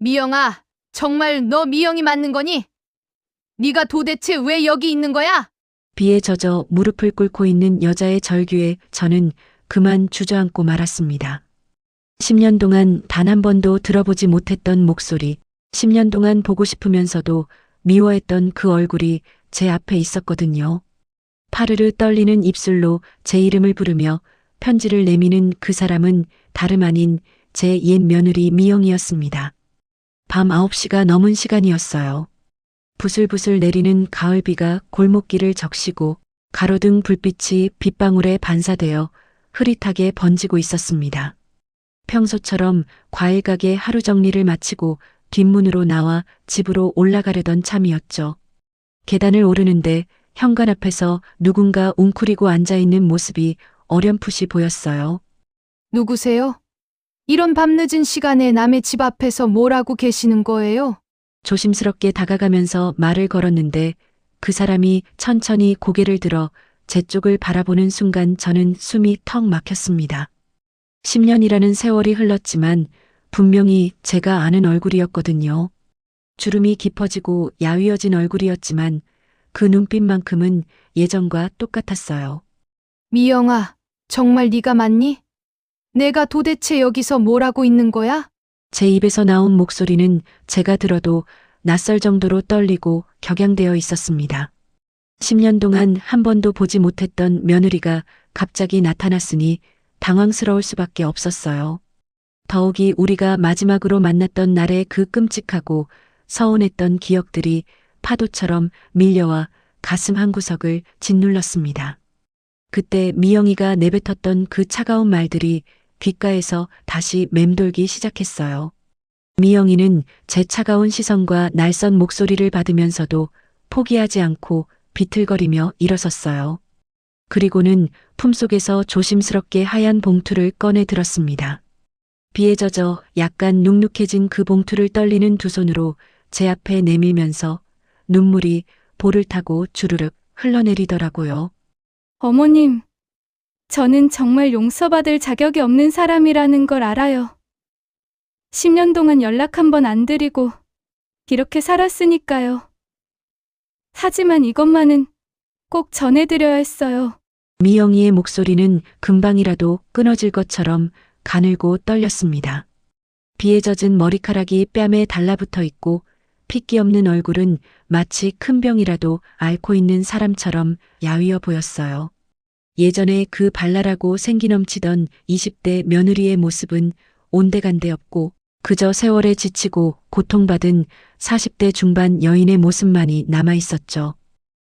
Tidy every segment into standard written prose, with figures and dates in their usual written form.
미영아, 정말 너 미영이 맞는 거니? 네가 도대체 왜 여기 있는 거야? 비에 젖어 무릎을 꿇고 있는 여자의 절규에 저는 그만 주저앉고 말았습니다. 10년 동안 단 한 번도 들어보지 못했던 목소리, 10년 동안 보고 싶으면서도 미워했던 그 얼굴이 제 앞에 있었거든요. 파르르 떨리는 입술로 제 이름을 부르며 편지를 내미는 그 사람은 다름 아닌 제 옛 며느리 미영이었습니다. 밤 9시가 넘은 시간이었어요. 부슬부슬 내리는 가을비가 골목길을 적시고 가로등 불빛이 빗방울에 반사되어 흐릿하게 번지고 있었습니다. 평소처럼 과일 가게 하루 정리를 마치고 뒷문으로 나와 집으로 올라가려던 참이었죠. 계단을 오르는데 현관 앞에서 누군가 웅크리고 앉아있는 모습이 어렴풋이 보였어요. 누구세요? 이런 밤늦은 시간에 남의 집 앞에서 뭘 하고 계시는 거예요? 조심스럽게 다가가면서 말을 걸었는데 그 사람이 천천히 고개를 들어 제 쪽을 바라보는 순간 저는 숨이 턱 막혔습니다. 10년이라는 세월이 흘렀지만 분명히 제가 아는 얼굴이었거든요. 주름이 깊어지고 야위어진 얼굴이었지만 그 눈빛만큼은 예전과 똑같았어요. 미영아, 정말 네가 맞니? 내가 도대체 여기서 뭘 하고 있는 거야? 제 입에서 나온 목소리는 제가 들어도 낯설 정도로 떨리고 격양되어 있었습니다. 10년 동안 한 번도 보지 못했던 며느리가 갑자기 나타났으니 당황스러울 수밖에 없었어요. 더욱이 우리가 마지막으로 만났던 날의 그 끔찍하고 서운했던 기억들이 파도처럼 밀려와 가슴 한구석을 짓눌렀습니다. 그때 미영이가 내뱉었던 그 차가운 말들이 귓가에서 다시 맴돌기 시작했어요. 미영이는 제 차가운 시선과 날선 목소리를 받으면서도 포기하지 않고 비틀거리며 일어섰어요. 그리고는 품속에서 조심스럽게 하얀 봉투를 꺼내 들었습니다. 비에 젖어 약간 눅눅해진 그 봉투를 떨리는 두 손으로 제 앞에 내밀면서 눈물이 볼을 타고 주르륵 흘러내리더라고요. 어머님, 저는 정말 용서받을 자격이 없는 사람이라는 걸 알아요. 10년 동안 연락 한 번 안 드리고 이렇게 살았으니까요. 하지만 이것만은 꼭 전해드려야 했어요. 미영이의 목소리는 금방이라도 끊어질 것처럼 가늘고 떨렸습니다. 비에 젖은 머리카락이 뺨에 달라붙어 있고 핏기 없는 얼굴은 마치 큰 병이라도 앓고 있는 사람처럼 야위어 보였어요. 예전에 그 발랄하고 생기 넘치던 20대 며느리의 모습은 온데간데 없고 그저 세월에 지치고 고통받은 40대 중반 여인의 모습만이 남아 있었죠.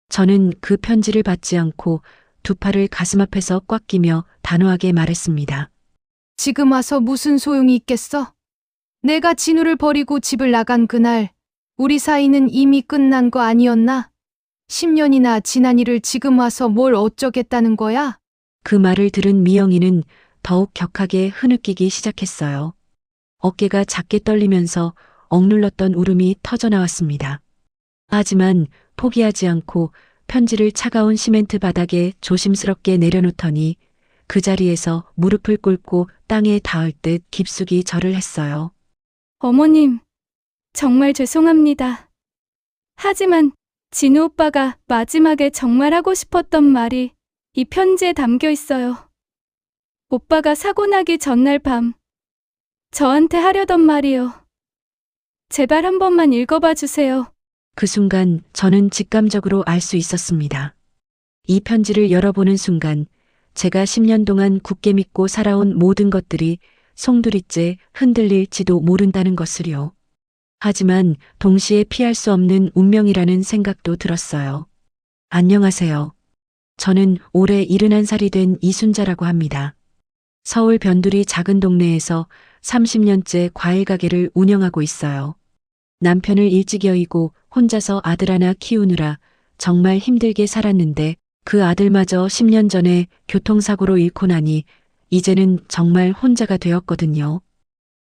저는 그 편지를 받지 않고 두 팔을 가슴 앞에서 꽉 끼며 단호하게 말했습니다. 지금 와서 무슨 소용이 있겠어? 내가 진우를 버리고 집을 나간 그날 우리 사이는 이미 끝난 거 아니었나? 10년이나 지난 일을 지금 와서 뭘 어쩌겠다는 거야? 그 말을 들은 미영이는 더욱 격하게 흐느끼기 시작했어요. 어깨가 작게 떨리면서 억눌렀던 울음이 터져나왔습니다. 하지만 포기하지 않고 편지를 차가운 시멘트 바닥에 조심스럽게 내려놓더니 그 자리에서 무릎을 꿇고 땅에 닿을 듯 깊숙이 절을 했어요. 어머님, 정말 죄송합니다. 하지만 진우 오빠가 마지막에 정말 하고 싶었던 말이 이 편지에 담겨 있어요. 오빠가 사고 나기 전날 밤 저한테 하려던 말이요. 제발 한 번만 읽어봐 주세요. 그 순간 저는 직감적으로 알 수 있었습니다. 이 편지를 열어보는 순간 제가 10년 동안 굳게 믿고 살아온 모든 것들이 송두리째 흔들릴지도 모른다는 것을요. 하지만 동시에 피할 수 없는 운명이라는 생각도 들었어요. 안녕하세요. 저는 올해 71살이 된 이순자라고 합니다. 서울 변두리 작은 동네에서 30년째 과일 가게를 운영하고 있어요. 남편을 일찍 여의고 혼자서 아들 하나 키우느라 정말 힘들게 살았는데 그 아들마저 10년 전에 교통사고로 잃고 나니 이제는 정말 혼자가 되었거든요.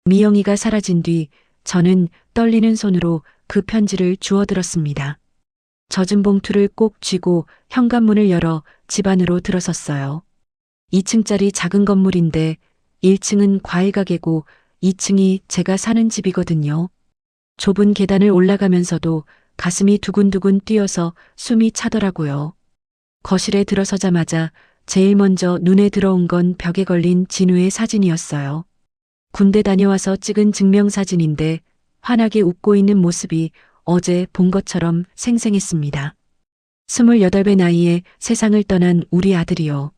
미영이가 사라진 뒤 저는 떨리는 손으로 그 편지를 주워들었습니다. 젖은 봉투를 꼭 쥐고 현관문을 열어 집 안으로 들어섰어요. 2층짜리 작은 건물인데 1층은 과일 가게고 2층이 제가 사는 집이거든요. 좁은 계단을 올라가면서도 가슴이 두근두근 뛰어서 숨이 차더라고요. 거실에 들어서자마자 제일 먼저 눈에 들어온 건 벽에 걸린 진우의 사진이었어요. 군대 다녀와서 찍은 증명사진인데 환하게 웃고 있는 모습이 어제 본 것처럼 생생했습니다. 28배 나이에 세상을 떠난 우리 아들이요.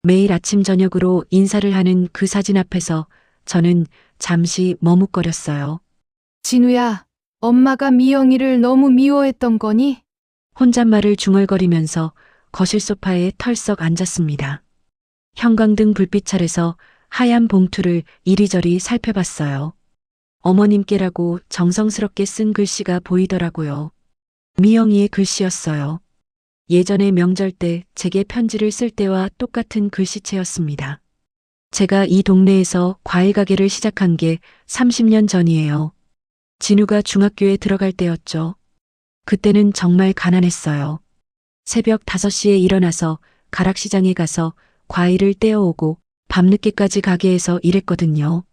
매일 아침 저녁으로 인사를 하는 그 사진 앞에서 저는 잠시 머뭇거렸어요. 진우야, 엄마가 미영이를 너무 미워했던 거니? 혼잣말을 중얼거리면서 거실 소파에 털썩 앉았습니다. 형광등 불빛 아래서 하얀 봉투를 이리저리 살펴봤어요. 어머님께라고 정성스럽게 쓴 글씨가 보이더라고요. 미영이의 글씨였어요. 예전에 명절 때 제게 편지를 쓸 때와 똑같은 글씨체였습니다. 제가 이 동네에서 과일 가게를 시작한 게 30년 전이에요. 진우가 중학교에 들어갈 때였죠. 그때는 정말 가난했어요. 새벽 5시에 일어나서 가락시장에 가서 과일을 떼어오고 밤늦게까지 가게에서 일했거든요.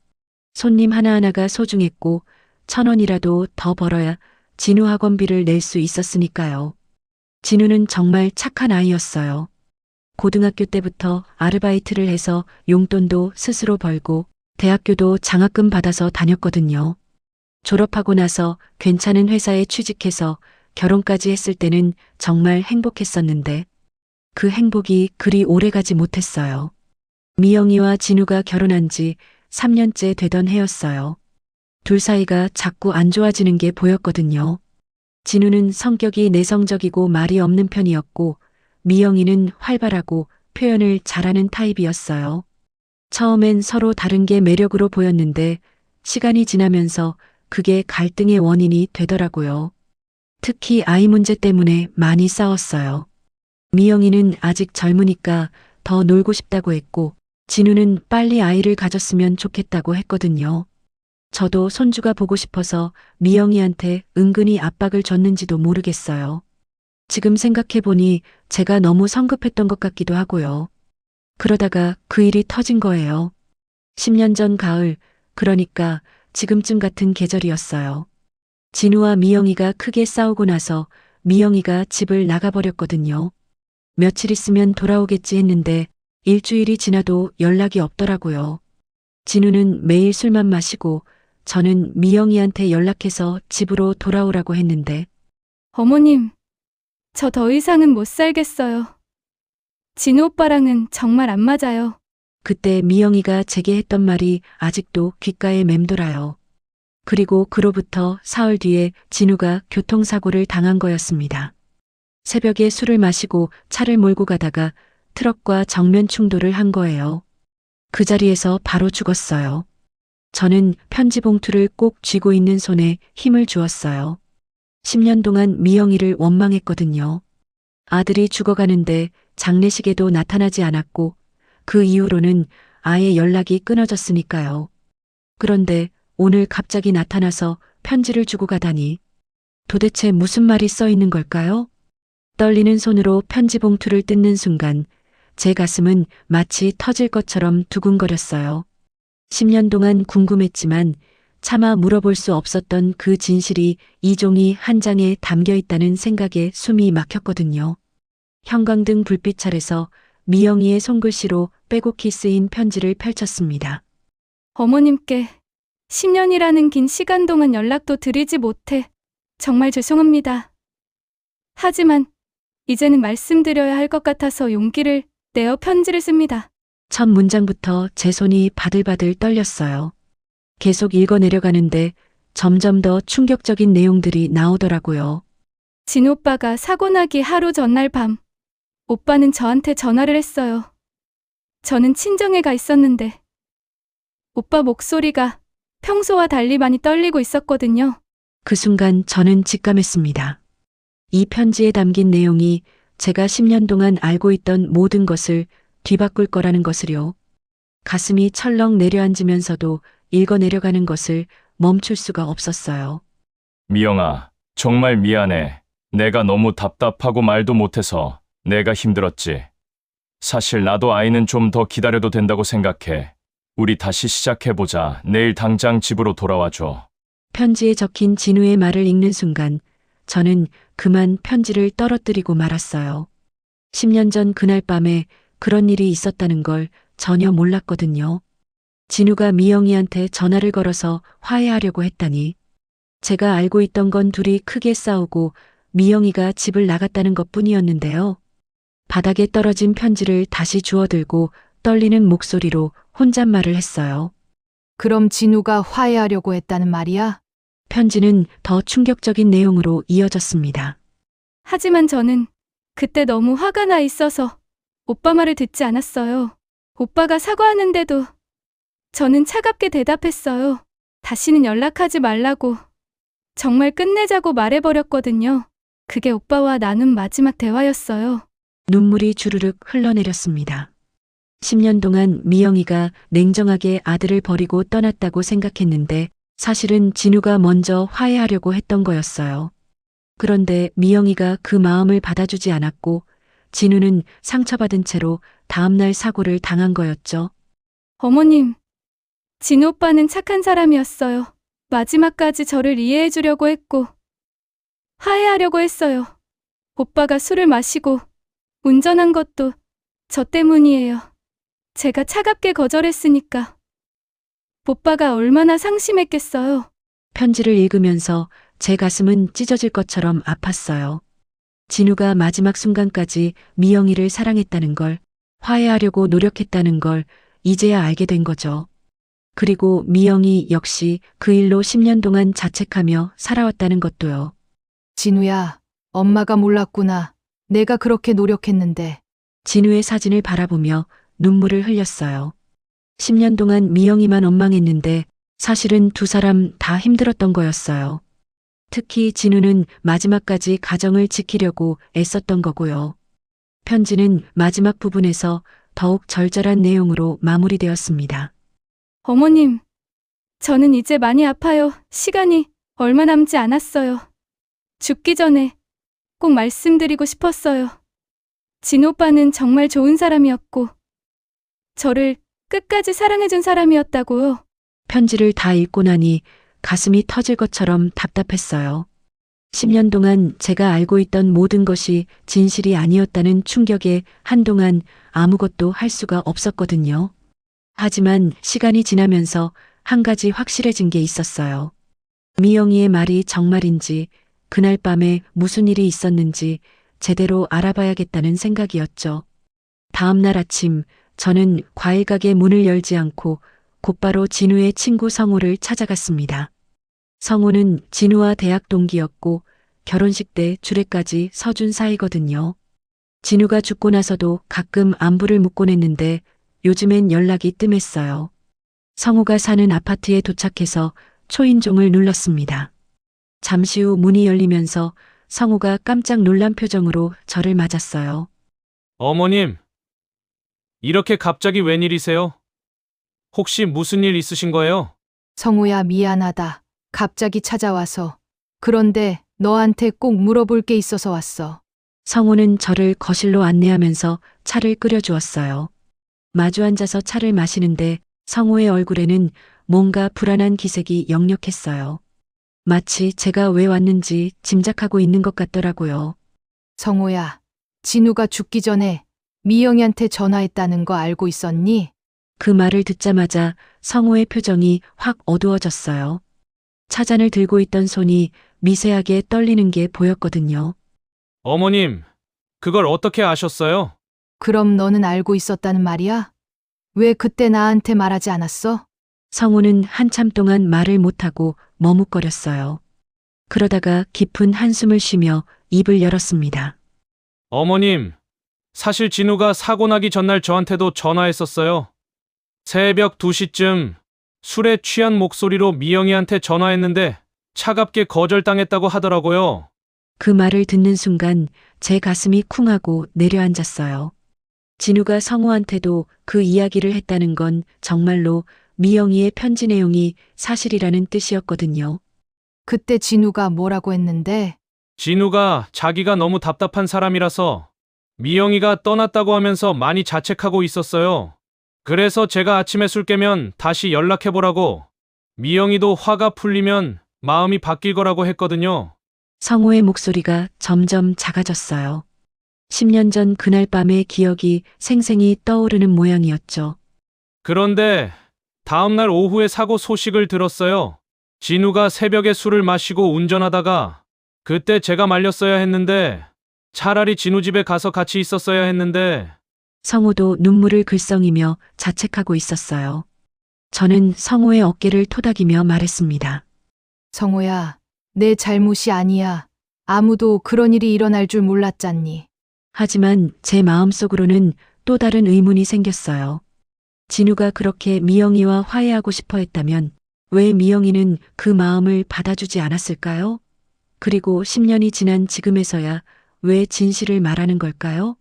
손님 하나하나가 소중했고 1,000원이라도 더 벌어야 진우 학원비를 낼 수 있었으니까요. 진우는 정말 착한 아이였어요. 고등학교 때부터 아르바이트를 해서 용돈도 스스로 벌고 대학교도 장학금 받아서 다녔거든요. 졸업하고 나서 괜찮은 회사에 취직해서 결혼까지 했을 때는 정말 행복했었는데 그 행복이 그리 오래가지 못했어요. 미영이와 진우가 결혼한 지 3년째 되던 해였어요. 둘 사이가 자꾸 안 좋아지는 게 보였거든요. 진우는 성격이 내성적이고 말이 없는 편이었고 미영이는 활발하고 표현을 잘하는 타입이었어요. 처음엔 서로 다른 게 매력으로 보였는데 시간이 지나면서 그게 갈등의 원인이 되더라고요. 특히 아이 문제 때문에 많이 싸웠어요. 미영이는 아직 젊으니까 더 놀고 싶다고 했고 진우는 빨리 아이를 가졌으면 좋겠다고 했거든요. 저도 손주가 보고 싶어서 미영이한테 은근히 압박을 줬는지도 모르겠어요. 지금 생각해보니 제가 너무 성급했던 것 같기도 하고요. 그러다가 그 일이 터진 거예요. 10년 전 가을, 그러니까 지금쯤 같은 계절이었어요. 진우와 미영이가 크게 싸우고 나서 미영이가 집을 나가버렸거든요. 며칠 있으면 돌아오겠지 했는데 일주일이 지나도 연락이 없더라고요. 진우는 매일 술만 마시고 저는 미영이한테 연락해서 집으로 돌아오라고 했는데 어머님, 저 더 이상은 못 살겠어요. 진우 오빠랑은 정말 안 맞아요. 그때 미영이가 제게 했던 말이 아직도 귓가에 맴돌아요. 그리고 그로부터 사흘 뒤에 진우가 교통사고를 당한 거였습니다. 새벽에 술을 마시고 차를 몰고 가다가 트럭과 정면 충돌을 한 거예요. 그 자리에서 바로 죽었어요. 저는 편지 봉투를 꼭 쥐고 있는 손에 힘을 주었어요. 10년 동안 미영이를 원망했거든요. 아들이 죽어가는데 장례식에도 나타나지 않았고 그 이후로는 아예 연락이 끊어졌으니까요. 그런데 오늘 갑자기 나타나서 편지를 주고 가다니 도대체 무슨 말이 써 있는 걸까요? 떨리는 손으로 편지 봉투를 뜯는 순간 제 가슴은 마치 터질 것처럼 두근거렸어요. 10년 동안 궁금했지만 차마 물어볼 수 없었던 그 진실이 이 종이 한 장에 담겨 있다는 생각에 숨이 막혔거든요. 형광등 불빛 아래서 미영이의 손글씨로 빼곡히 쓰인 편지를 펼쳤습니다. 어머님께 10년이라는 긴 시간 동안 연락도 드리지 못해 정말 죄송합니다. 하지만 이제는 말씀드려야 할 것 같아서 용기를 내어 편지를 씁니다. 첫 문장부터 제 손이 바들바들 떨렸어요. 계속 읽어 내려가는데 점점 더 충격적인 내용들이 나오더라고요. 진우 오빠가 사고 나기 하루 전날 밤, 오빠는 저한테 전화를 했어요. 저는 친정에 가 있었는데 오빠 목소리가 평소와 달리 많이 떨리고 있었거든요. 그 순간 저는 직감했습니다. 이 편지에 담긴 내용이 제가 10년 동안 알고 있던 모든 것을 뒤바꿀 거라는 것을요. 가슴이 철렁 내려앉으면서도 읽어 내려가는 것을 멈출 수가 없었어요. 미영아, 정말 미안해. 내가 너무 답답하고 말도 못해서 내가 힘들었지. 사실 나도 아이는 좀 더 기다려도 된다고 생각해. 우리 다시 시작해보자. 내일 당장 집으로 돌아와줘. 편지에 적힌 진우의 말을 읽는 순간 저는 그만 편지를 떨어뜨리고 말았어요. 10년 전 그날 밤에 그런 일이 있었다는 걸 전혀 몰랐거든요. 진우가 미영이한테 전화를 걸어서 화해하려고 했다니. 제가 알고 있던 건 둘이 크게 싸우고 미영이가 집을 나갔다는 것뿐이었는데요. 바닥에 떨어진 편지를 다시 주워들고 떨리는 목소리로 혼잣말을 했어요. 그럼 진우가 화해하려고 했다는 말이야? 편지는 더 충격적인 내용으로 이어졌습니다. 하지만 저는 그때 너무 화가 나 있어서 오빠 말을 듣지 않았어요. 오빠가 사과하는데도 저는 차갑게 대답했어요. 다시는 연락하지 말라고. 정말 끝내자고 말해버렸거든요. 그게 오빠와 나눈 마지막 대화였어요. 눈물이 주르륵 흘러내렸습니다. 10년 동안 미영이가 냉정하게 아들을 버리고 떠났다고 생각했는데 사실은 진우가 먼저 화해하려고 했던 거였어요. 그런데 미영이가 그 마음을 받아주지 않았고 진우는 상처받은 채로 다음날 사고를 당한 거였죠. 어머님, 진우 오빠는 착한 사람이었어요. 마지막까지 저를 이해해 주려고 했고 화해하려고 했어요. 오빠가 술을 마시고 운전한 것도 저 때문이에요. 제가 차갑게 거절했으니까. 오빠가 얼마나 상심했겠어요. 편지를 읽으면서 제 가슴은 찢어질 것처럼 아팠어요. 진우가 마지막 순간까지 미영이를 사랑했다는 걸, 화해하려고 노력했다는 걸 이제야 알게 된 거죠. 그리고 미영이 역시 그 일로 10년 동안 자책하며 살아왔다는 것도요. 진우야, 엄마가 몰랐구나. 내가 그렇게 노력했는데. 진우의 사진을 바라보며 눈물을 흘렸어요. 10년 동안 미영이만 원망했는데 사실은 두 사람 다 힘들었던 거였어요. 특히 진우는 마지막까지 가정을 지키려고 애썼던 거고요. 편지는 마지막 부분에서 더욱 절절한 내용으로 마무리되었습니다. 어머님, 저는 이제 많이 아파요. 시간이 얼마 남지 않았어요. 죽기 전에 꼭 말씀드리고 싶었어요. 진우 오빠는 정말 좋은 사람이었고 저를 끝까지 사랑해준 사람이었다고요. 편지를 다 읽고 나니 가슴이 터질 것처럼 답답했어요. 10년 동안 제가 알고 있던 모든 것이 진실이 아니었다는 충격에 한동안 아무것도 할 수가 없었거든요. 하지만 시간이 지나면서 한 가지 확실해진 게 있었어요. 미영이의 말이 정말인지 그날 밤에 무슨 일이 있었는지 제대로 알아봐야겠다는 생각이었죠. 다음 날 아침 저는 과일 가게 문을 열지 않고 곧바로 진우의 친구 성우를 찾아갔습니다. 성우는 진우와 대학 동기였고 결혼식 때 주례까지 서준 사이거든요. 진우가 죽고 나서도 가끔 안부를 묻곤 했는데 요즘엔 연락이 뜸했어요. 성우가 사는 아파트에 도착해서 초인종을 눌렀습니다. 잠시 후 문이 열리면서 성우가 깜짝 놀란 표정으로 저를 맞았어요. 어머님, 이렇게 갑자기 웬일이세요? 혹시 무슨 일 있으신 거예요? 성우야, 미안하다. 갑자기 찾아와서. 그런데 너한테 꼭 물어볼 게 있어서 왔어. 성우는 저를 거실로 안내하면서 차를 끓여주었어요. 마주 앉아서 차를 마시는데 성우의 얼굴에는 뭔가 불안한 기색이 역력했어요. 마치 제가 왜 왔는지 짐작하고 있는 것 같더라고요. 성우야, 진우가 죽기 전에 미영이한테 전화했다는 거 알고 있었니? 그 말을 듣자마자 성우의 표정이 확 어두워졌어요. 차잔을 들고 있던 손이 미세하게 떨리는 게 보였거든요. 어머님, 그걸 어떻게 아셨어요? 그럼 너는 알고 있었다는 말이야? 왜 그때 나한테 말하지 않았어? 성우는 한참 동안 말을 못하고 머뭇거렸어요. 그러다가 깊은 한숨을 쉬며 입을 열었습니다. 어머님, 사실 진우가 사고 나기 전날 저한테도 전화했었어요. 새벽 2시쯤 술에 취한 목소리로 미영이한테 전화했는데 차갑게 거절당했다고 하더라고요. 그 말을 듣는 순간 제 가슴이 쿵하고 내려앉았어요. 진우가 성우한테도 그 이야기를 했다는 건 정말로 미영이의 편지 내용이 사실이라는 뜻이었거든요. 그때 진우가 뭐라고 했는데? 진우가 자기가 너무 답답한 사람이라서 미영이가 떠났다고 하면서 많이 자책하고 있었어요. 그래서 제가 아침에 술 깨면 다시 연락해보라고, 미영이도 화가 풀리면 마음이 바뀔 거라고 했거든요. 성호의 목소리가 점점 작아졌어요. 10년 전 그날 밤의 기억이 생생히 떠오르는 모양이었죠. 그런데 다음날 오후에 사고 소식을 들었어요. 진우가 새벽에 술을 마시고 운전하다가 그때 제가 말렸어야 했는데 차라리 진우 집에 가서 같이 있었어야 했는데 성호도 눈물을 글썽이며 자책하고 있었어요. 저는 성호의 어깨를 토닥이며 말했습니다. 성호야, 내 잘못이 아니야. 아무도 그런 일이 일어날 줄 몰랐잖니. 하지만 제 마음속으로는 또 다른 의문이 생겼어요. 진우가 그렇게 미영이와 화해하고 싶어 했다면 왜 미영이는 그 마음을 받아주지 않았을까요? 그리고 10년이 지난 지금에서야 왜 진실을 말하는 걸까요?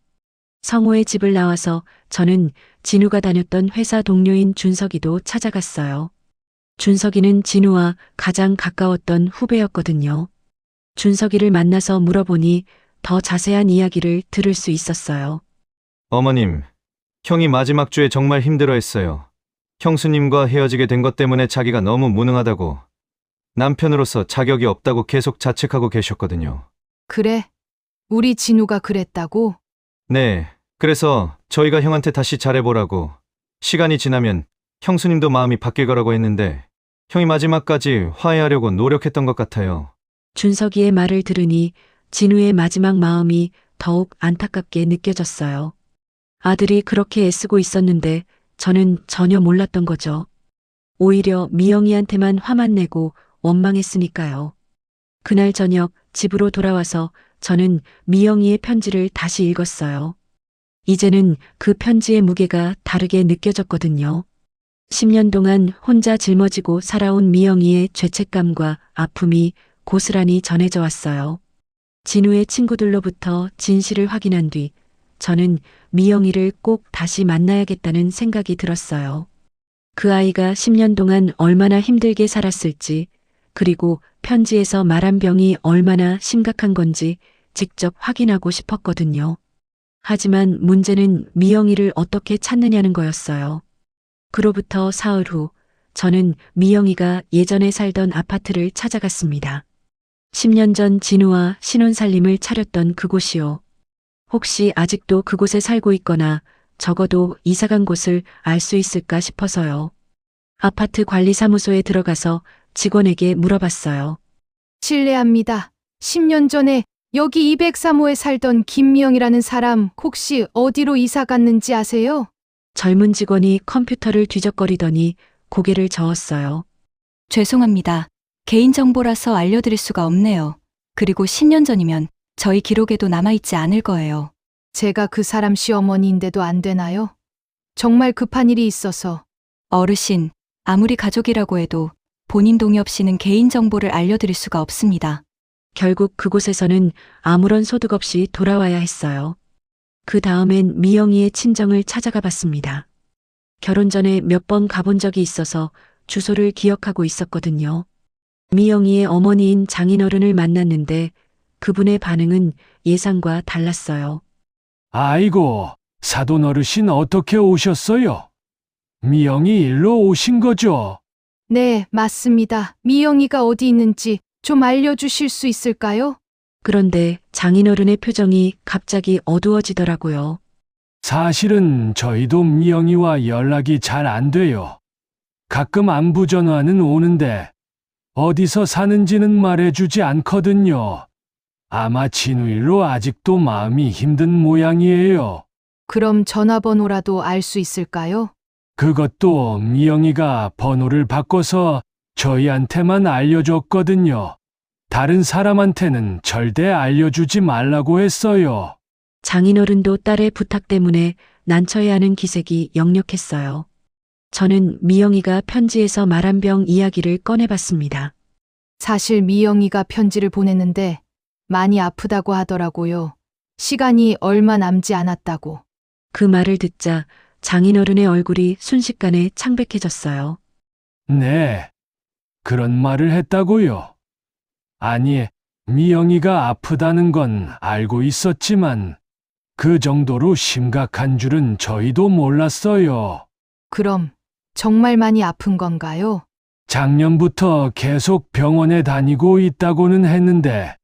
성호의 집을 나와서 저는 진우가 다녔던 회사 동료인 준석이도 찾아갔어요. 준석이는 진우와 가장 가까웠던 후배였거든요. 준석이를 만나서 물어보니 더 자세한 이야기를 들을 수 있었어요. 어머님, 형이 마지막 주에 정말 힘들어했어요. 형수님과 헤어지게 된 것 때문에 자기가 너무 무능하다고, 남편으로서 자격이 없다고 계속 자책하고 계셨거든요. 그래? 우리 진우가 그랬다고? 네, 그래서 저희가 형한테 다시 잘해보라고, 시간이 지나면 형수님도 마음이 바뀔 거라고 했는데 형이 마지막까지 화해하려고 노력했던 것 같아요. 준석이의 말을 들으니 진우의 마지막 마음이 더욱 안타깝게 느껴졌어요. 아들이 그렇게 애쓰고 있었는데 저는 전혀 몰랐던 거죠. 오히려 미영이한테만 화만 내고 원망했으니까요. 그날 저녁 집으로 돌아와서 저는 미영이의 편지를 다시 읽었어요. 이제는 그 편지의 무게가 다르게 느껴졌거든요. 10년 동안 혼자 짊어지고 살아온 미영이의 죄책감과 아픔이 고스란히 전해져 왔어요. 진우의 친구들로부터 진실을 확인한 뒤 저는 미영이를 꼭 다시 만나야겠다는 생각이 들었어요. 그 아이가 10년 동안 얼마나 힘들게 살았을지, 그리고 편지에서 말한 병이 얼마나 심각한 건지 직접 확인하고 싶었거든요. 하지만 문제는 미영이를 어떻게 찾느냐는 거였어요. 그로부터 사흘 후 저는 미영이가 예전에 살던 아파트를 찾아갔습니다. 10년 전 진우와 신혼살림을 차렸던 그곳이요. 혹시 아직도 그곳에 살고 있거나 적어도 이사간 곳을 알 수 있을까 싶어서요. 아파트 관리사무소에 들어가서 직원에게 물어봤어요. 실례합니다. 10년 전에 여기 203호에 살던 김미영이라는 사람 혹시 어디로 이사 갔는지 아세요? 젊은 직원이 컴퓨터를 뒤적거리더니 고개를 저었어요. 죄송합니다. 개인정보라서 알려드릴 수가 없네요. 그리고 10년 전이면 저희 기록에도 남아있지 않을 거예요. 제가 그 사람 시어머니인데도 안 되나요? 정말 급한 일이 있어서. 어르신, 아무리 가족이라고 해도 본인 동의 없이는 개인정보를 알려드릴 수가 없습니다. 결국 그곳에서는 아무런 소득 없이 돌아와야 했어요. 그 다음엔 미영이의 친정을 찾아가 봤습니다. 결혼 전에 몇 번 가본 적이 있어서 주소를 기억하고 있었거든요. 미영이의 어머니인 장인어른을 만났는데 그분의 반응은 예상과 달랐어요. 아이고, 사돈 어르신 어떻게 오셨어요? 미영이 일로 오신 거죠? 네, 맞습니다. 미영이가 어디 있는지 좀 알려주실 수 있을까요? 그런데 장인어른의 표정이 갑자기 어두워지더라고요. 사실은 저희도 미영이와 연락이 잘 안 돼요. 가끔 안부 전화는 오는데 어디서 사는지는 말해주지 않거든요. 아마 진우일로 아직도 마음이 힘든 모양이에요. 그럼 전화번호라도 알 수 있을까요? 그것도 미영이가 번호를 바꿔서 저희한테만 알려줬거든요. 다른 사람한테는 절대 알려주지 말라고 했어요. 장인어른도 딸의 부탁 때문에 난처해하는 기색이 역력했어요. 저는 미영이가 편지에서 말한 병 이야기를 꺼내봤습니다. 사실 미영이가 편지를 보냈는데 많이 아프다고 하더라고요. 시간이 얼마 남지 않았다고. 그 말을 듣자 장인어른의 얼굴이 순식간에 창백해졌어요. 네, 그런 말을 했다고요. 아니, 미영이가 아프다는 건 알고 있었지만 그 정도로 심각한 줄은 저희도 몰랐어요. 그럼 정말 많이 아픈 건가요? 작년부터 계속 병원에 다니고 있다고는 했는데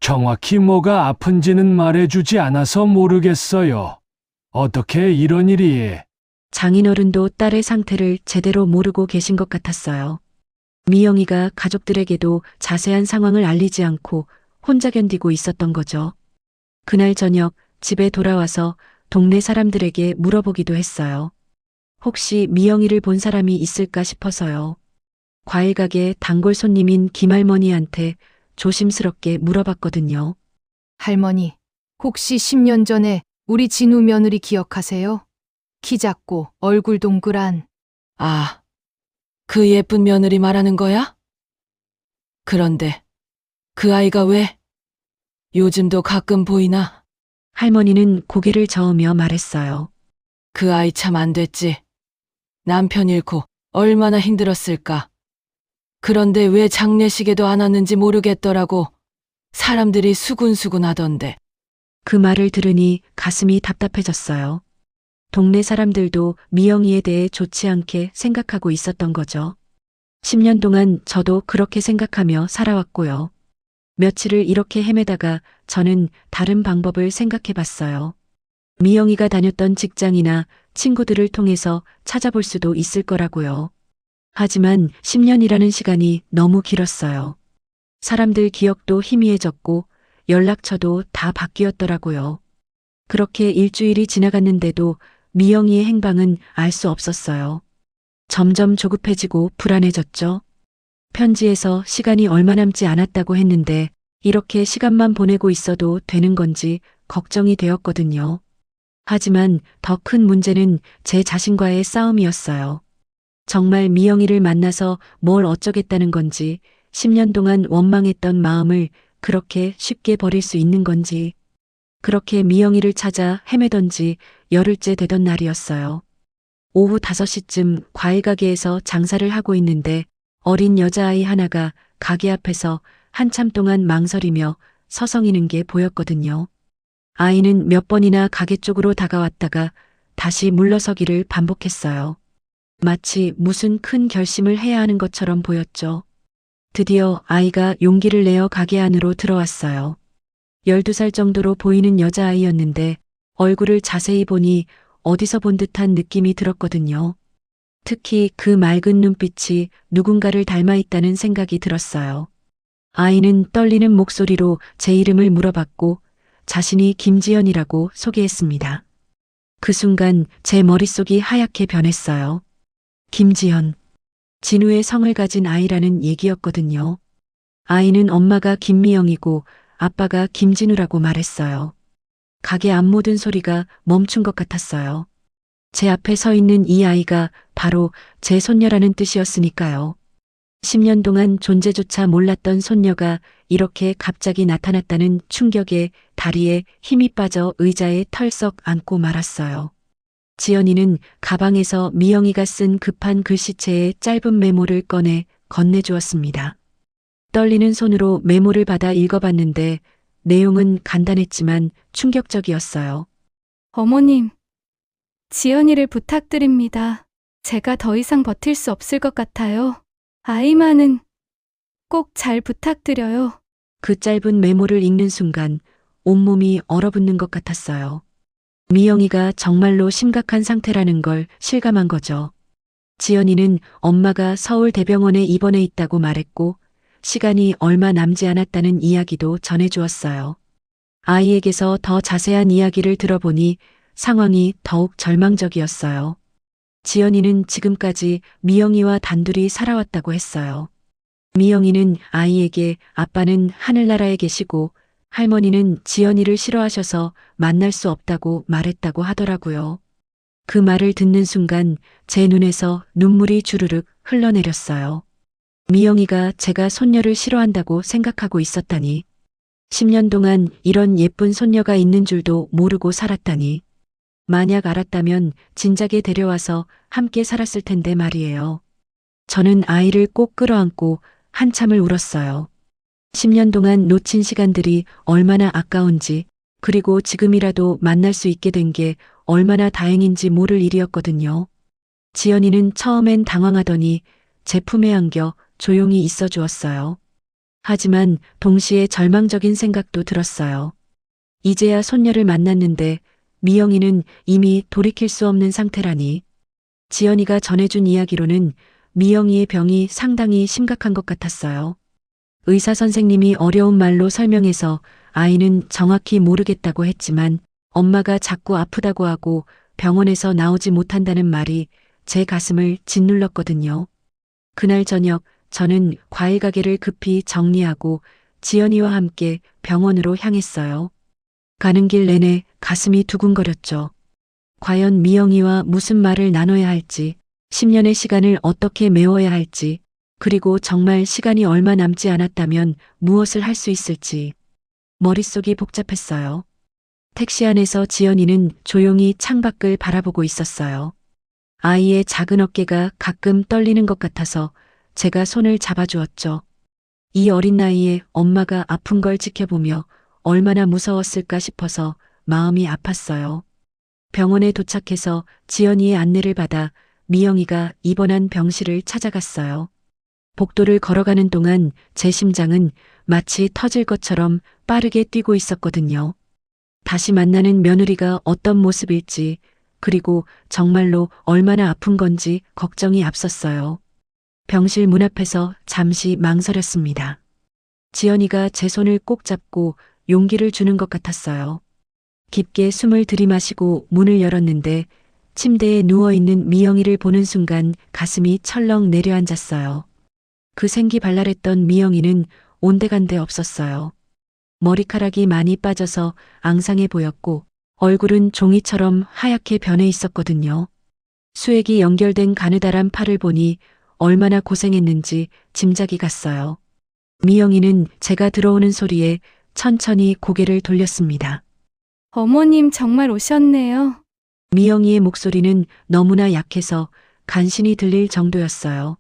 정확히 뭐가 아픈지는 말해주지 않아서 모르겠어요. 어떻게 이런 일이... 장인어른도 딸의 상태를 제대로 모르고 계신 것 같았어요. 미영이가 가족들에게도 자세한 상황을 알리지 않고 혼자 견디고 있었던 거죠. 그날 저녁 집에 돌아와서 동네 사람들에게 물어보기도 했어요. 혹시 미영이를 본 사람이 있을까 싶어서요. 과일 가게 단골 손님인 김할머니한테 조심스럽게 물어봤거든요. 할머니, 혹시 10년 전에 우리 진우 며느리 기억하세요? 키 작고 얼굴 동그란. 아, 그 예쁜 며느리 말하는 거야? 그런데 그 아이가 왜? 요즘도 가끔 보이나? 할머니는 고개를 저으며 말했어요. 그 아이 참 안 됐지. 남편 잃고 얼마나 힘들었을까. 그런데 왜 장례식에도 안 왔는지 모르겠더라고. 사람들이 수군수군 하던데. 그 말을 들으니 가슴이 답답해졌어요. 동네 사람들도 미영이에 대해 좋지 않게 생각하고 있었던 거죠. 10년 동안 저도 그렇게 생각하며 살아왔고요. 며칠을 이렇게 헤매다가 저는 다른 방법을 생각해 봤어요. 미영이가 다녔던 직장이나 친구들을 통해서 찾아볼 수도 있을 거라고요. 하지만 10년이라는 시간이 너무 길었어요. 사람들 기억도 희미해졌고 연락처도 다 바뀌었더라고요. 그렇게 일주일이 지나갔는데도 미영이의 행방은 알 수 없었어요. 점점 조급해지고 불안해졌죠. 편지에서 시간이 얼마 남지 않았다고 했는데 이렇게 시간만 보내고 있어도 되는 건지 걱정이 되었거든요. 하지만 더 큰 문제는 제 자신과의 싸움이었어요. 정말 미영이를 만나서 뭘 어쩌겠다는 건지, 10년 동안 원망했던 마음을 그렇게 쉽게 버릴 수 있는 건지, 그렇게 미영이를 찾아 헤매던지 열흘째 되던 날이었어요. 오후 5시쯤 과일 가게에서 장사를 하고 있는데 어린 여자아이 하나가 가게 앞에서 한참 동안 망설이며 서성이는 게 보였거든요. 아이는 몇 번이나 가게 쪽으로 다가왔다가 다시 물러서기를 반복했어요. 마치 무슨 큰 결심을 해야 하는 것처럼 보였죠. 드디어 아이가 용기를 내어 가게 안으로 들어왔어요. 12살 정도로 보이는 여자아이였는데 얼굴을 자세히 보니 어디서 본 듯한 느낌이 들었거든요. 특히 그 맑은 눈빛이 누군가를 닮아 있다는 생각이 들었어요. 아이는 떨리는 목소리로 제 이름을 물어봤고 자신이 김지연이라고 소개했습니다. 그 순간 제 머릿속이 하얗게 변했어요. 김지연. 진우의 성을 가진 아이라는 얘기였거든요. 아이는 엄마가 김미영이고 아빠가 김진우라고 말했어요. 가게 앞 모든 소리가 멈춘 것 같았어요. 제 앞에 서 있는 이 아이가 바로 제 손녀라는 뜻이었으니까요. 10년 동안 존재조차 몰랐던 손녀가 이렇게 갑자기 나타났다는 충격에 다리에 힘이 빠져 의자에 털썩 앉고 말았어요. 지연이는 가방에서 미영이가 쓴 급한 글씨체의 짧은 메모를 꺼내 건네주었습니다. 떨리는 손으로 메모를 받아 읽어봤는데 내용은 간단했지만 충격적이었어요. 어머님, 지연이를 부탁드립니다. 제가 더 이상 버틸 수 없을 것 같아요. 아이만은 꼭 잘 부탁드려요. 그 짧은 메모를 읽는 순간 온몸이 얼어붙는 것 같았어요. 미영이가 정말로 심각한 상태라는 걸 실감한 거죠. 지연이는 엄마가 서울 대병원에 입원해 있다고 말했고 시간이 얼마 남지 않았다는 이야기도 전해주었어요. 아이에게서 더 자세한 이야기를 들어보니 상황이 더욱 절망적이었어요. 지연이는 지금까지 미영이와 단둘이 살아왔다고 했어요. 미영이는 아이에게 아빠는 하늘나라에 계시고 할머니는 지연이를 싫어하셔서 만날 수 없다고 말했다고 하더라고요. 그 말을 듣는 순간 제 눈에서 눈물이 주르륵 흘러내렸어요. 미영이가 제가 손녀를 싫어한다고 생각하고 있었다니. 10년 동안 이런 예쁜 손녀가 있는 줄도 모르고 살았다니. 만약 알았다면 진작에 데려와서 함께 살았을 텐데 말이에요. 저는 아이를 꼭 끌어안고 한참을 울었어요. 10년 동안 놓친 시간들이 얼마나 아까운지, 그리고 지금이라도 만날 수 있게 된 게 얼마나 다행인지 모를 일이었거든요. 지연이는 처음엔 당황하더니 제 품에 안겨 조용히 있어 주었어요. 하지만 동시에 절망적인 생각도 들었어요. 이제야 손녀를 만났는데 미영이는 이미 돌이킬 수 없는 상태라니. 지연이가 전해준 이야기로는 미영이의 병이 상당히 심각한 것 같았어요. 의사 선생님이 어려운 말로 설명해서 아이는 정확히 모르겠다고 했지만 엄마가 자꾸 아프다고 하고 병원에서 나오지 못한다는 말이 제 가슴을 짓눌렀거든요. 그날 저녁 저는 과일 가게를 급히 정리하고 지연이와 함께 병원으로 향했어요. 가는 길 내내 가슴이 두근거렸죠. 과연 미영이와 무슨 말을 나눠야 할지, 10년의 시간을 어떻게 메워야 할지, 그리고 정말 시간이 얼마 남지 않았다면 무엇을 할 수 있을지. 머릿속이 복잡했어요. 택시 안에서 지연이는 조용히 창밖을 바라보고 있었어요. 아이의 작은 어깨가 가끔 떨리는 것 같아서 제가 손을 잡아주었죠. 이 어린 나이에 엄마가 아픈 걸 지켜보며 얼마나 무서웠을까 싶어서 마음이 아팠어요. 병원에 도착해서 지연이의 안내를 받아 미영이가 입원한 병실을 찾아갔어요. 복도를 걸어가는 동안 제 심장은 마치 터질 것처럼 빠르게 뛰고 있었거든요. 다시 만나는 며느리가 어떤 모습일지, 그리고 정말로 얼마나 아픈 건지 걱정이 앞섰어요. 병실 문 앞에서 잠시 망설였습니다. 지연이가 제 손을 꼭 잡고 용기를 주는 것 같았어요. 깊게 숨을 들이마시고 문을 열었는데 침대에 누워있는 미영이를 보는 순간 가슴이 철렁 내려앉았어요. 그 생기발랄했던 미영이는 온데간데 없었어요. 머리카락이 많이 빠져서 앙상해 보였고 얼굴은 종이처럼 하얗게 변해 있었거든요. 수액이 연결된 가느다란 팔을 보니 얼마나 고생했는지 짐작이 갔어요. 미영이는 제가 들어오는 소리에 천천히 고개를 돌렸습니다. 어머님 정말 오셨네요. 미영이의 목소리는 너무나 약해서 간신히 들릴 정도였어요.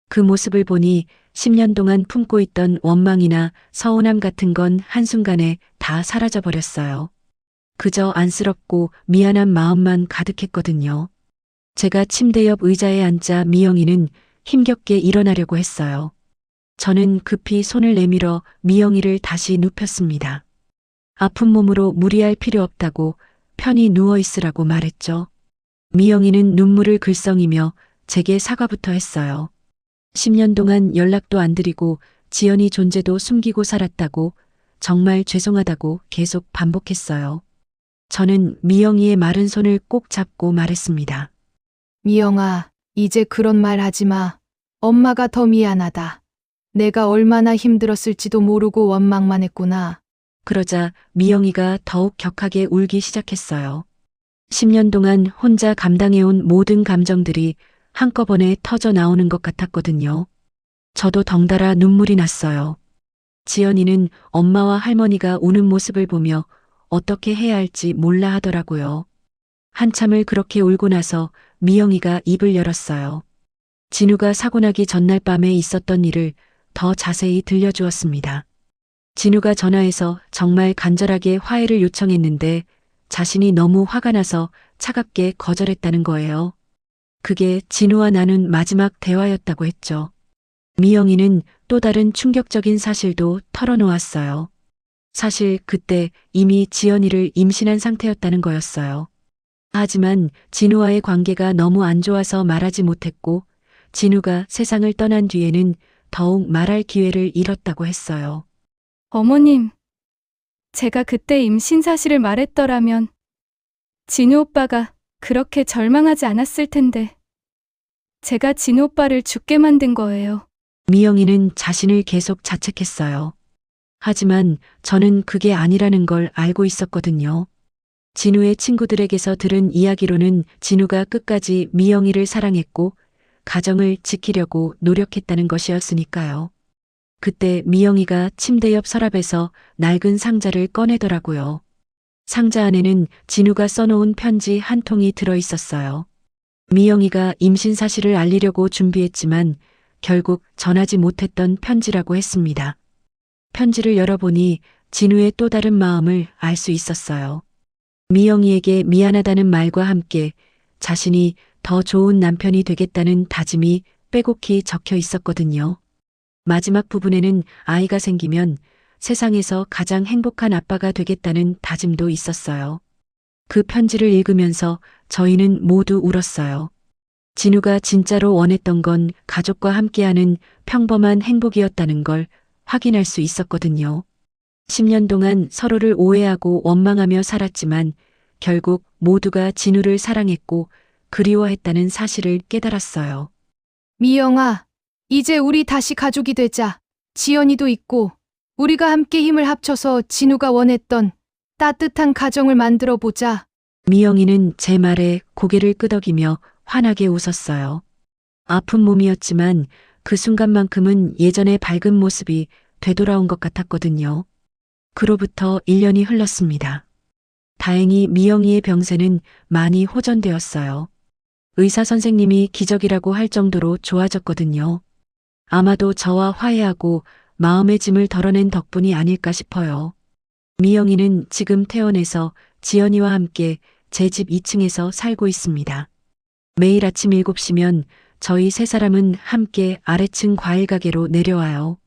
그 모습을 보니 10년 동안 품고 있던 원망이나 서운함 같은 건 한순간에 다 사라져버렸어요. 그저 안쓰럽고 미안한 마음만 가득했거든요. 제가 침대 옆 의자에 앉자 미영이는 힘겹게 일어나려고 했어요. 저는 급히 손을 내밀어 미영이를 다시 눕혔습니다. 아픈 몸으로 무리할 필요 없다고 편히 누워 있으라고 말했죠. 미영이는 눈물을 글썽이며 제게 사과부터 했어요. 10년 동안 연락도 안 드리고 지연이 존재도 숨기고 살았다고, 정말 죄송하다고 계속 반복했어요. 저는 미영이의 마른 손을 꼭 잡고 말했습니다. 미영아, 이제 그런 말 하지 마. 엄마가 더 미안하다. 내가 얼마나 힘들었을지도 모르고 원망만 했구나. 그러자 미영이가 더욱 격하게 울기 시작했어요. 10년 동안 혼자 감당해온 모든 감정들이 한꺼번에 터져 나오는 것 같았거든요. 저도 덩달아 눈물이 났어요. 지연이는 엄마와 할머니가 우는 모습을 보며 어떻게 해야 할지 몰라 하더라고요. 한참을 그렇게 울고 나서 미영이가 입을 열었어요. 진우가 사고 나기 전날 밤에 있었던 일을 더 자세히 들려주었습니다. 진우가 전화해서 정말 간절하게 화해를 요청했는데 자신이 너무 화가 나서 차갑게 거절했다는 거예요. 그게 진우와 나눈 마지막 대화였다고 했죠. 미영이는 또 다른 충격적인 사실도 털어놓았어요. 사실 그때 이미 지연이를 임신한 상태였다는 거였어요. 하지만 진우와의 관계가 너무 안 좋아서 말하지 못했고 진우가 세상을 떠난 뒤에는 더욱 말할 기회를 잃었다고 했어요. 어머님, 제가 그때 임신 사실을 말했더라면 진우 오빠가 그렇게 절망하지 않았을 텐데 제가 진우 오빠를 죽게 만든 거예요. 미영이는 자신을 계속 자책했어요. 하지만 저는 그게 아니라는 걸 알고 있었거든요. 진우의 친구들에게서 들은 이야기로는 진우가 끝까지 미영이를 사랑했고 가정을 지키려고 노력했다는 것이었으니까요. 그때 미영이가 침대 옆 서랍에서 낡은 상자를 꺼내더라고요. 상자 안에는 진우가 써놓은 편지 한 통이 들어 있었어요. 미영이가 임신 사실을 알리려고 준비했지만 결국 전하지 못했던 편지라고 했습니다. 편지를 열어보니 진우의 또 다른 마음을 알 수 있었어요. 미영이에게 미안하다는 말과 함께 자신이 더 좋은 남편이 되겠다는 다짐이 빼곡히 적혀 있었거든요. 마지막 부분에는 아이가 생기면 세상에서 가장 행복한 아빠가 되겠다는 다짐도 있었어요. 그 편지를 읽으면서 저희는 모두 울었어요. 진우가 진짜로 원했던 건 가족과 함께하는 평범한 행복이었다는 걸 확인할 수 있었거든요. 10년 동안 서로를 오해하고 원망하며 살았지만 결국 모두가 진우를 사랑했고 그리워했다는 사실을 깨달았어요. 미영아, 이제 우리 다시 가족이 되자. 지연이도 있고 우리가 함께 힘을 합쳐서 진우가 원했던 따뜻한 가정을 만들어 보자. 미영이는 제 말에 고개를 끄덕이며 환하게 웃었어요. 아픈 몸이었지만 그 순간만큼은 예전의 밝은 모습이 되돌아온 것 같았거든요. 그로부터 1년이 흘렀습니다. 다행히 미영이의 병세는 많이 호전되었어요. 의사 선생님이 기적이라고 할 정도로 좋아졌거든요. 아마도 저와 화해하고 마음의 짐을 덜어낸 덕분이 아닐까 싶어요. 미영이는 지금 퇴원해서 지연이와 함께 제 집 2층에서 살고 있습니다. 매일 아침 7시면 저희 세 사람은 함께 아래층 과일 가게로 내려와요.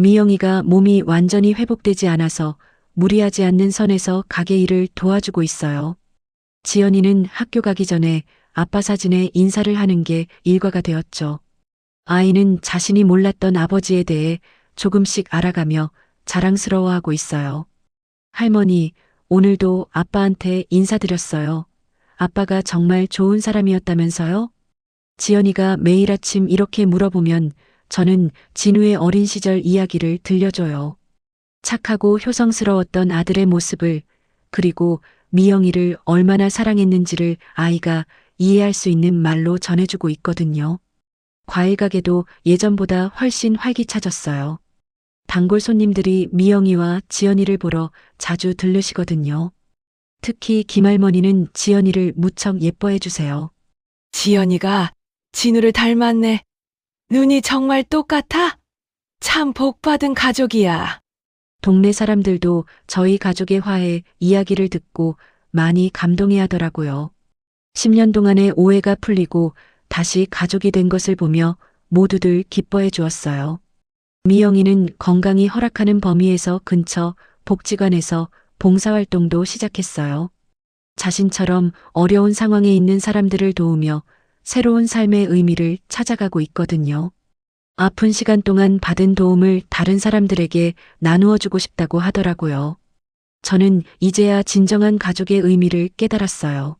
미영이가 몸이 완전히 회복되지 않아서 무리하지 않는 선에서 가게 일을 도와주고 있어요. 지연이는 학교 가기 전에 아빠 사진에 인사를 하는 게 일과가 되었죠. 아이는 자신이 몰랐던 아버지에 대해 조금씩 알아가며 자랑스러워하고 있어요. 할머니, 오늘도 아빠한테 인사드렸어요. 아빠가 정말 좋은 사람이었다면서요? 지연이가 매일 아침 이렇게 물어보면 저는 진우의 어린 시절 이야기를 들려줘요. 착하고 효성스러웠던 아들의 모습을, 그리고 미영이를 얼마나 사랑했는지를 아이가 이해할 수 있는 말로 전해주고 있거든요. 과일 가게도 예전보다 훨씬 활기차졌어요. 단골 손님들이 미영이와 지연이를 보러 자주 들르시거든요. 특히 김할머니는 지연이를 무척 예뻐해 주세요. 지연이가 진우를 닮았네. 눈이 정말 똑같아? 참 복받은 가족이야. 동네 사람들도 저희 가족의 화해 이야기를 듣고 많이 감동해 하더라고요. 10년 동안의 오해가 풀리고 다시 가족이 된 것을 보며 모두들 기뻐해 주었어요. 미영이는 건강이 허락하는 범위에서 근처 복지관에서 봉사활동도 시작했어요. 자신처럼 어려운 상황에 있는 사람들을 도우며 새로운 삶의 의미를 찾아가고 있거든요. 아픈 시간 동안 받은 도움을 다른 사람들에게 나누어 주고 싶다고 하더라고요. 저는 이제야 진정한 가족의 의미를 깨달았어요.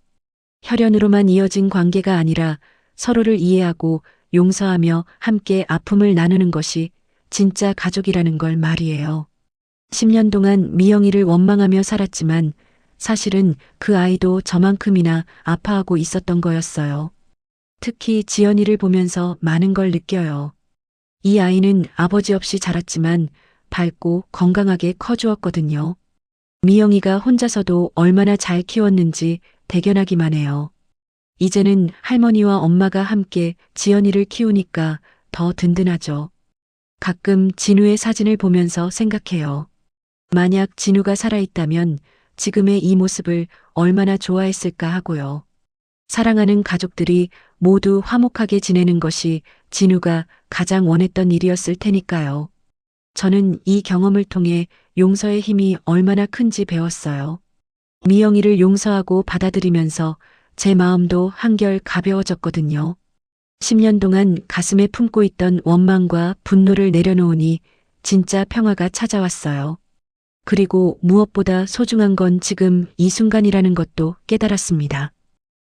혈연으로만 이어진 관계가 아니라 서로를 이해하고 용서하며 함께 아픔을 나누는 것이 진짜 가족이라는 걸 말이에요. 10년 동안 미영이를 원망하며 살았지만 사실은 그 아이도 저만큼이나 아파하고 있었던 거였어요. 특히 지연이를 보면서 많은 걸 느껴요. 이 아이는 아버지 없이 자랐지만 밝고 건강하게 커주었거든요. 미영이가 혼자서도 얼마나 잘 키웠는지 대견하기만 해요. 이제는 할머니와 엄마가 함께 지연이를 키우니까 더 든든하죠. 가끔 진우의 사진을 보면서 생각해요. 만약 진우가 살아있다면 지금의 이 모습을 얼마나 좋아했을까 하고요. 사랑하는 가족들이 모두 화목하게 지내는 것이 진우가 가장 원했던 일이었을 테니까요. 저는 이 경험을 통해 용서의 힘이 얼마나 큰지 배웠어요. 미영이를 용서하고 받아들이면서 제 마음도 한결 가벼워졌거든요. 10년 동안 가슴에 품고 있던 원망과 분노를 내려놓으니 진짜 평화가 찾아왔어요. 그리고 무엇보다 소중한 건 지금 이 순간이라는 것도 깨달았습니다.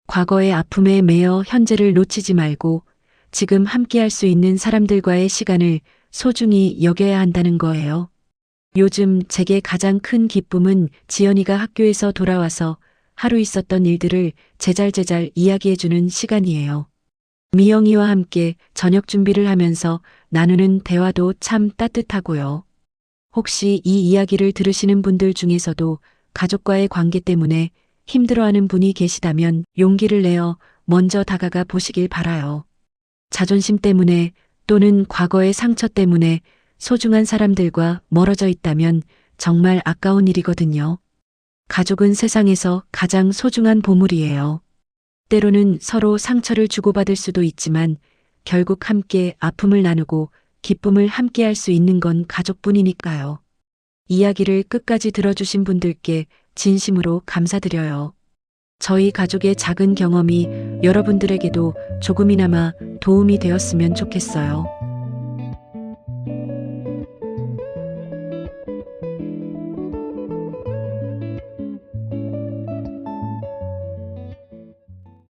과거의 아픔에 매여 현재를 놓치지 말고 지금 함께할 수 있는 사람들과의 시간을 소중히 여겨야 한다는 거예요. 요즘 제게 가장 큰 기쁨은 지연이가 학교에서 돌아와서 하루 있었던 일들을 제잘제잘 이야기해주는 시간이에요. 미영이와 함께 저녁 준비를 하면서 나누는 대화도 참 따뜻하고요. 혹시 이 이야기를 들으시는 분들 중에서도 가족과의 관계 때문에 힘들어하는 분이 계시다면 용기를 내어 먼저 다가가 보시길 바라요. 자존심 때문에 또는 과거의 상처 때문에 소중한 사람들과 멀어져 있다면 정말 아까운 일이거든요. 가족은 세상에서 가장 소중한 보물이에요. 때로는 서로 상처를 주고받을 수도 있지만 결국 함께 아픔을 나누고 기쁨을 함께 할 수 있는 건 가족뿐이니까요. 이야기를 끝까지 들어주신 분들께 진심으로 감사드려요. 저희 가족의 작은 경험이 여러분들에게도 조금이나마 도움이 되었으면 좋겠어요.